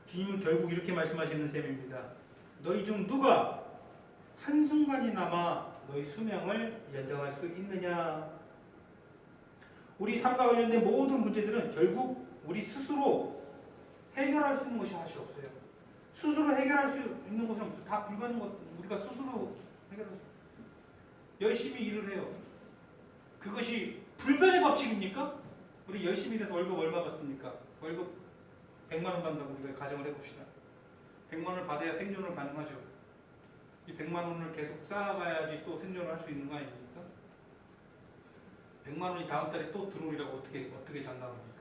[SPEAKER 1] 주님은 결국 이렇게 말씀하시는 셈입니다. 너희 중 누가 한순간이나마 너희 수명을 연장할 수 있느냐? 우리 삶과 관련된 모든 문제들은 결국 우리 스스로 해결할 수 있는 것이 사실 없어요. 스스로 해결할 수 있는 것은 없어요. 다 불가능한 것, 우리가 스스로 해결할 수. 열심히 일을 해요. 그것이 불변의 법칙입니까? 우리 열심히 일해서 월급 얼마 받습니까? 월급 100만 원 받는다고 우리가 가정을 해봅시다. 100만 원을 받아야 생존을 가능하죠. 이 100만 원을 계속 쌓아가야지 또 생존을 할 수 있는 거 아닙니까? 100만 원이 다음 달에 또 들어오리라고 어떻게 장담합니까?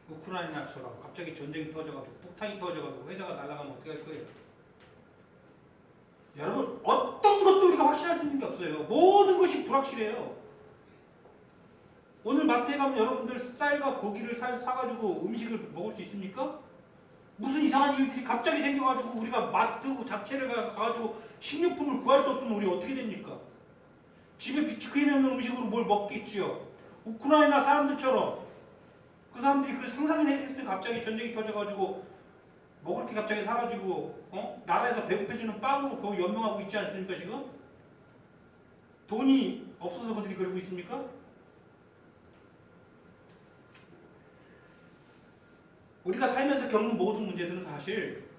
[SPEAKER 1] 우크라이나처럼 갑자기 전쟁이 터져가지고 폭탄이 터져가지고 회사가 날아가면 어떻게 할 거예요? 여러분 어떤 것도 우리가 확실할 수 있는 게 없어요. 모든 것이 불확실해요. 오늘 마트에 가면 여러분들 쌀과 고기를 사가지고 음식을 먹을 수 있습니까? 무슨 이상한 일들이 갑자기 생겨가지고 우리가 마트 자체를 가가지고 식료품을 구할 수 없으면 우리 어떻게 됩니까? 집에 비축해 놓는 음식으로 뭘 먹겠지요. 우크라이나 사람들처럼 그 사람들이 그 상상이 했을 때 갑자기 전쟁이 터져가지고 먹을 게 갑자기 사라지고 나라에서 배급해주는 빵으로 거의 연명하고 있지 않습니까 지금? 돈이 없어서 그들이 그러고 있습니까? 우리가 살면서 겪는 모든 문제들은 사실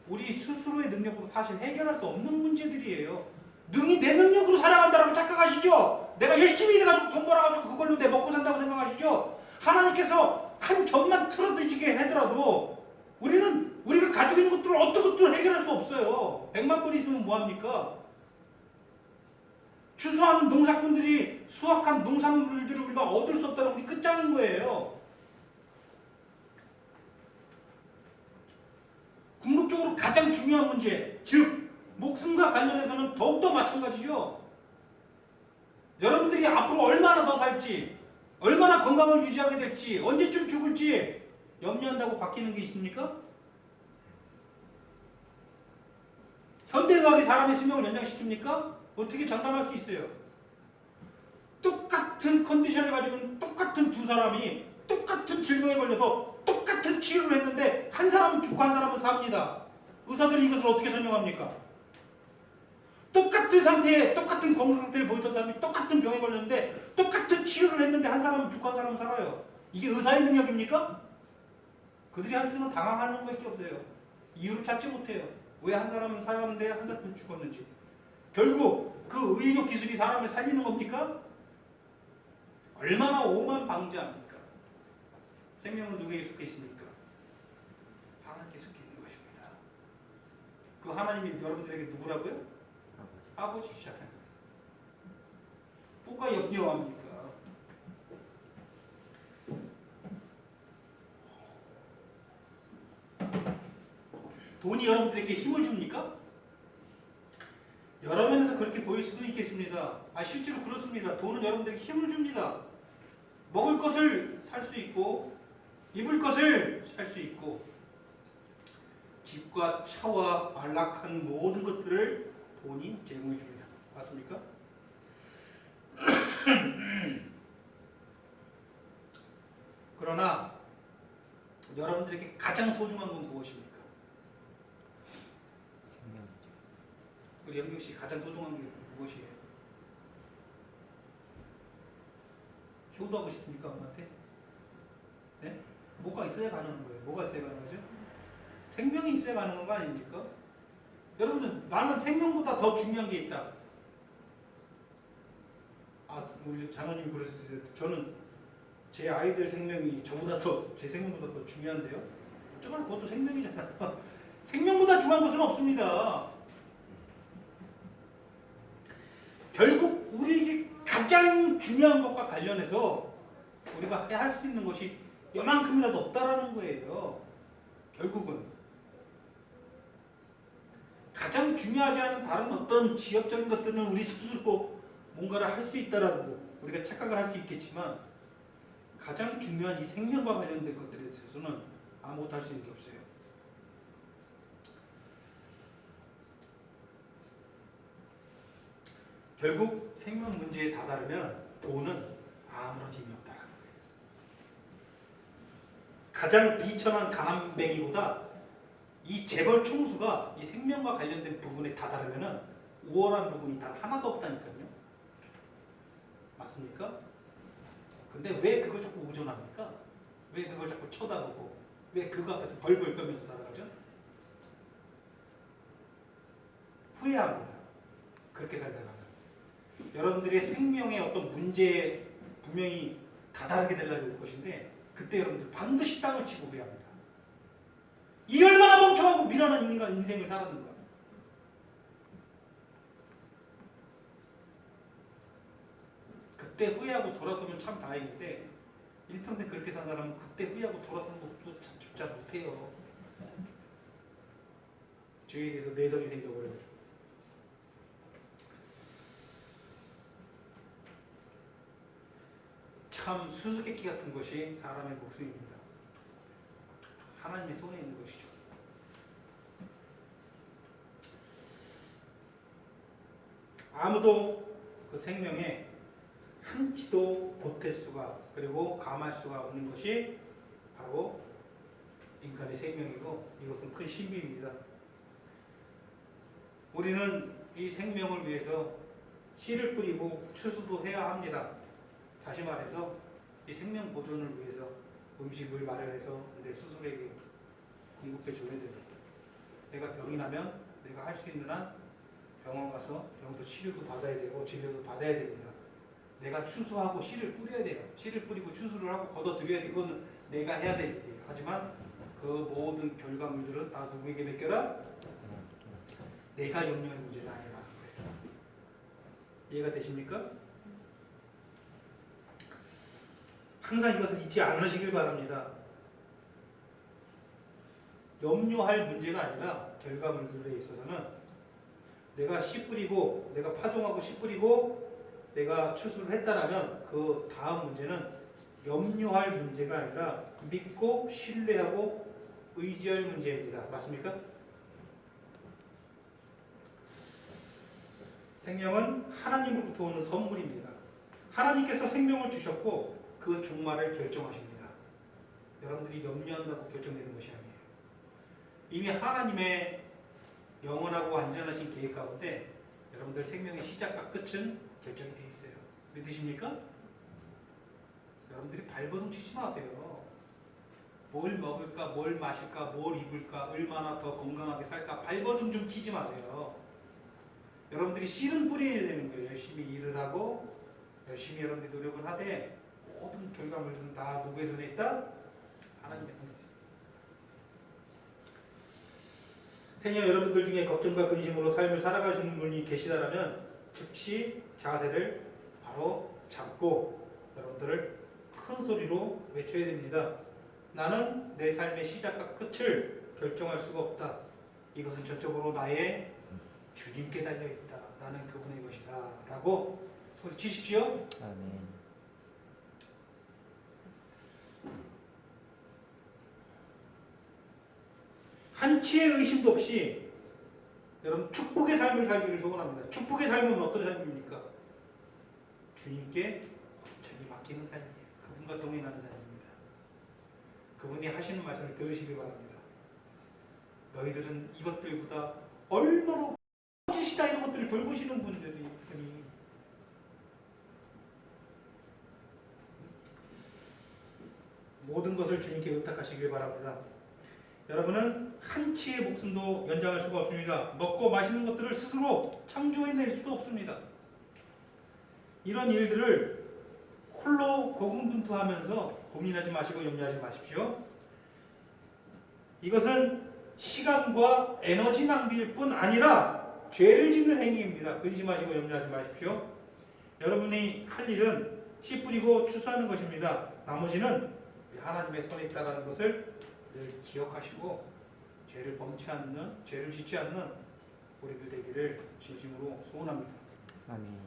[SPEAKER 1] 우리 스스로의 능력으로 사실 해결할 수 없는 문제들이에요. 내 능력으로 살아간다라고 착각하시죠? 내가 열심히 일해가지고 돈 벌어가지고 그걸로 내 먹고 산다고 생각하시죠? 하나님께서 한 점만 틀어드시게 하더라도 우리가 가지고 있는 것들을 어떤 것도 해결할 수 없어요. 100만 불이 있으면 뭐합니까? 추수하는 농사꾼들이 수확한 농산물들을 우리가 얻을 수 없다는 우리 끝장인 거예요. 궁극적으로 가장 중요한 문제, 즉 목숨과 관련해서는 더욱더 마찬가지죠. 여러분들이 앞으로 얼마나 더 살지, 얼마나 건강을 유지하게 될지, 언제쯤 죽을지 염려한다고 바뀌는 게 있습니까? 현대의학이 사람의 수명을 연장시킵니까? 어떻게 장담할 수 있어요? 똑같은 컨디션을 가지고 있는 똑같은 두 사람이 똑같은 질병에 걸려서 똑같은 치료를 했는데 한 사람은 죽고 한 사람은 삽니다. 의사들이 이것을 어떻게 설명합니까? 똑같은 상태에 똑같은 건강 상태를 보이던 사람이 똑같은 병에 걸렸는데 똑같은 치료를 했는데 한 사람은 죽고 한 사람은 살아요. 이게 의사의 능력입니까? 그들이 할 수 있는 건 당황하는 것밖에 없어요. 이유를 찾지 못해요. 왜 한 사람은 살았는데 한 사람은 죽었는지. 결국 그 의료 기술이 사람을 살리는 겁니까? 얼마나 오만 방지합니까? 생명은 누구에게 속해 있습니까? 하나님께 속해 있는 것입니다. 그 하나님이 여러분들에게 누구라고요? 아버지시잖아요. 뭐가 염려합니까? 돈이 여러분들에게 힘을 줍니까? 여러 면에서 그렇게 보일 수도 있겠습니다. 실제로 그렇습니다. 돈은 여러분들에게 힘을 줍니다. 먹을 것을 살 수 있고 입을 것을 살 수 있고 집과 차와 안락한 모든 것들을 돈이 제공해 줍니다. 맞습니까? 그러나 여러분들에게 가장 소중한 건 무엇입니까?
[SPEAKER 2] 생명이죠.
[SPEAKER 1] 우리 영경 씨 가장 소중한 게 무엇이에요? 효도하고 싶습니까, 엄마한테? 네? 뭐가 있어야 가능한 거예요? 뭐가 있어야 가능하죠? 생명이 있어야 가능한 거 아닙니까? 여러분들, 나는 생명보다 더 중요한 게 있다. 우리 장로님이 그러셨어요. 저는 제 아이들 생명이 저보다 더, 제 생명보다 더 중요한데요? 어쩌면 그것도 생명이잖아요. 생명보다 중요한 것은 없습니다. 결국 우리에게 가장 중요한 것과 관련해서 우리가 할 수 있는 것이 요만큼이라도 없다라는 거예요. 결국은 가장 중요하지 않은 다른 어떤 지엽적인 것들은 우리 스스로 뭔가를 할 수 있다라고 우리가 착각을 할 수 있겠지만 가장 중요한 이 생명과 관련된 것들에 대해서는 아무것도 할 수 있는 게 없어요. 결국 생명 문제에 다다르면 돈은 아무런 힘이 없다라는 거예요. 가장 비천한 가난뱅이보다 이 재벌 총수가 이 생명과 관련된 부분에 다다르면 우월한 부분이 단 하나도 없다니까요. 맞습니까? 근데 왜 그걸 자꾸 우존합니까? 왜 그걸 자꾸 쳐다보고 왜 그거 앞에서 벌벌 떨면서 살아가죠? 후회합니다. 그렇게 살다가는 여러분들의 생명의 어떤 문제에 분명히 다다르게 되려고 것인데 그때 여러분들 반드시 땅을 치고 후회합니다. 이 얼마나 멍청하고 미련한 인생을 살았는가. 그때 후회하고 돌아서면 참 다행인데 일평생 그렇게 산 사람은 그때 후회하고 돌아서는 것도 죽자 못해요. 주위에 대해서 내성이 생겨버려가지고. 참 수수께끼 같은 것이 사람의 목숨입니다. 하나님의 손에 있는 것이죠. 아무도 그 생명에 한치도 보탤 수가 그리고 감할 수가 없는 것이 바로 인간의 생명이고 이것은 큰 신비입니다. 우리는 이 생명을 위해서 씨를 뿌리고 추수도 해야 합니다. 다시 말해서 이 생명 보존을 위해서 음식을 마련해서 내 스스로에게 공급해 줘야 됩니다. 내가 병이 나면 내가 할 수 있는 한 병원 가서 병도 치료도 받아야 되고 진료도 받아야 됩니다. 내가 추수하고 씨를 뿌려야 돼요. 씨를 뿌리고 추수를 하고 걷어들여야 돼요. 이거는 내가 해야 될 일이에요. 하지만 그 모든 결과물들은 다 누구에게 맡겨라? 내가 염려할 문제는 아니라는 거예요. 이해가 되십니까? 항상 이것을 잊지 않으시길 바랍니다. 염려할 문제가 아니라 결과물들에 있어서는 내가 씨 뿌리고 내가 파종하고 씨 뿌리고 내가 추수를 했다라면 그 다음 문제는 염려할 문제가 아니라 믿고 신뢰하고 의지할 문제입니다. 맞습니까? 생명은 하나님으로부터 오는 선물입니다. 하나님께서 생명을 주셨고 그 종말을 결정하십니다. 여러분들이 염려한다고 결정되는 것이 아니에요. 이미 하나님의 영원하고 완전하신 계획 가운데 여러분들 생명의 시작과 끝은 결정이 되어 있어요. 믿으십니까? 여러분들이 발버둥 치지 마세요. 뭘 먹을까, 뭘 마실까, 뭘 입을까, 얼마나 더 건강하게 살까 발버둥 좀 치지 마세요. 여러분들이 씨는 뿌려야 되는 거예요. 열심히 일을 하고 열심히 여러분들이 노력을 하되 모든 결과물들은 다 누구의 손에 있다? 하나님의 손에 있습니다. 행여 여러분들 중에 걱정과 근심으로 삶을 살아가시는 분이 계시다라면 즉시 자세를 바로 잡고 여러분들을 큰 소리로 외쳐야 됩니다. 나는 내 삶의 시작과 끝을 결정할 수가 없다. 이것은 전적으로 나의 주님께 달려있다. 나는 그분의 것이다. 라고 소리치십시오.
[SPEAKER 2] 아멘.
[SPEAKER 1] 한치의 의심도 없이 여러분 축복의 삶을 살기를 소원합니다. 축복의 삶은 어떤 삶입니까? 주님께 완전히 맡기는 삶이에요. 그분과 동행하는 삶입니다. 그분이 하시는 말씀을 들으시기 바랍니다. 너희들은 이것들보다 얼마나 거짓이다 이런 것들을 돌보시는 분이 모든 것을 주님께 의탁하시길 바랍니다. 여러분은 한치의 목숨도 연장할 수가 없습니다. 먹고 마시는 것들을 스스로 창조해낼 수도 없습니다. 이런 일들을 홀로 고군분투하면서 고민하지 마시고 염려하지 마십시오. 이것은 시간과 에너지 낭비일 뿐 아니라 죄를 짓는 행위입니다. 근심하시고 염려하지 마십시오. 여러분이 할 일은 씨 뿌리고 추수하는 것입니다. 나머지는 하나님의 손에 있다는 것을 늘 기억하시고 죄를 범치 않는, 죄를 짓지 않는 우리들 되기를 진심으로 소원합니다.
[SPEAKER 2] 아멘.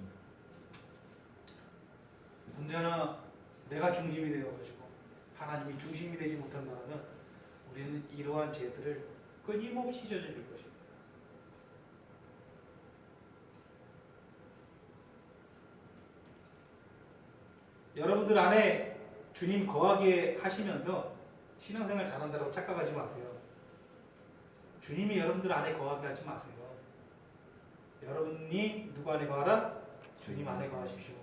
[SPEAKER 1] 언제나 내가 중심이 되어가지고 하나님이 중심이 되지 못한다면 우리는 이러한 죄들을 끊임없이 저지를 것입니다. 여러분들 안에 주님 거하게 하시면서 신앙생활 잘한다고 착각하지 마세요. 주님이 여러분들 안에 거하게 하지 마세요. 여러분이 누구 안에 거하라? 주님 안에 거하십시오.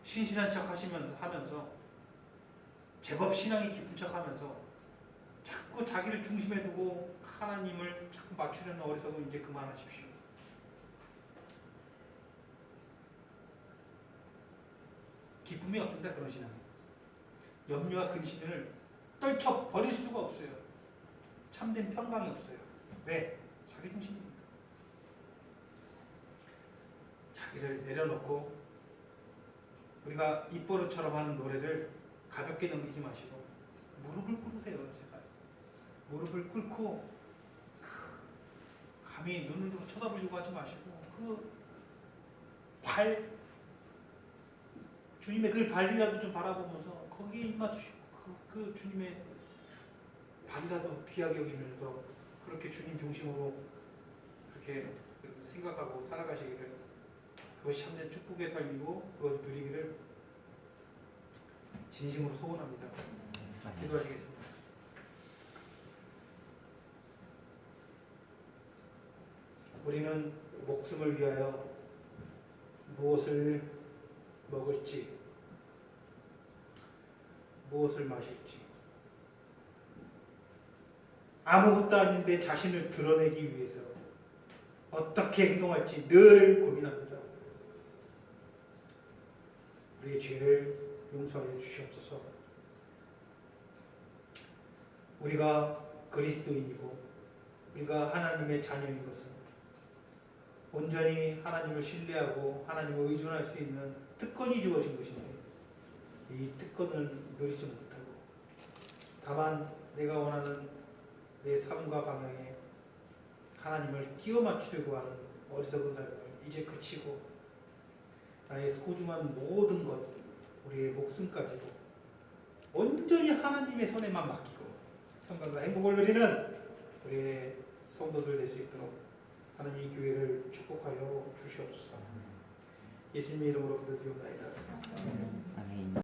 [SPEAKER 1] 신실한 척 하면서 제법 신앙이 깊은 척 하면서 자꾸 자기를 중심에 두고 하나님을 자꾸 맞추려는 어리석음 이제 그만하십시오. 기쁨이 없습니다. 그런 신앙. 염려와 근심을 떨쳐 버릴 수가 없어요. 참된 평강이 없어요. 왜? 자기 중심이니까. 자기를 내려놓고 우리가 입버릇처럼 하는 노래를 가볍게 넘기지 마시고 무릎을 꿇으세요. 제발. 무릎을 꿇고 감히 눈으로 쳐다보려고 하지 마시고 주님의 그 발이라도 좀 바라보면서 거기에 입 맞추시고 그 주님의 발이라도 귀하게 여기면서 그렇게 주님 중심으로 그렇게 생각하고 살아가시기를, 그것이 참된 축복의 삶이고 그것을 누리기를 진심으로 소원합니다. 기도하시겠습니다. 우리는 목숨을 위하여 무엇을 먹을지 무엇을 마실지 아무것도 아닌데 자신을 드러내기 위해서 어떻게 행동할지 늘 고민합니다. 우리의 죄를 용서하여 주시옵소서. 우리가 그리스도인이고 우리가 하나님의 자녀인 것은 온전히 하나님을 신뢰하고 하나님을 의존할 수 있는 특권이 주어진 것인데 이 특권을 누리지 못하고 다만 내가 원하는 내 삶과 방향에 하나님을 끼워 맞추려고 하는 어리석은 삶을 이제 그치고 나의 소중한 모든 것, 우리의 목숨까지도 온전히 하나님의 손에만 맡기고 평강과 행복을 누리는 우리의 성도들 될 수 있도록 하나님 이 교회를 축복하여 주시옵소서. 예수님의 이름으로 기도드리옵나이다.
[SPEAKER 2] 아멘.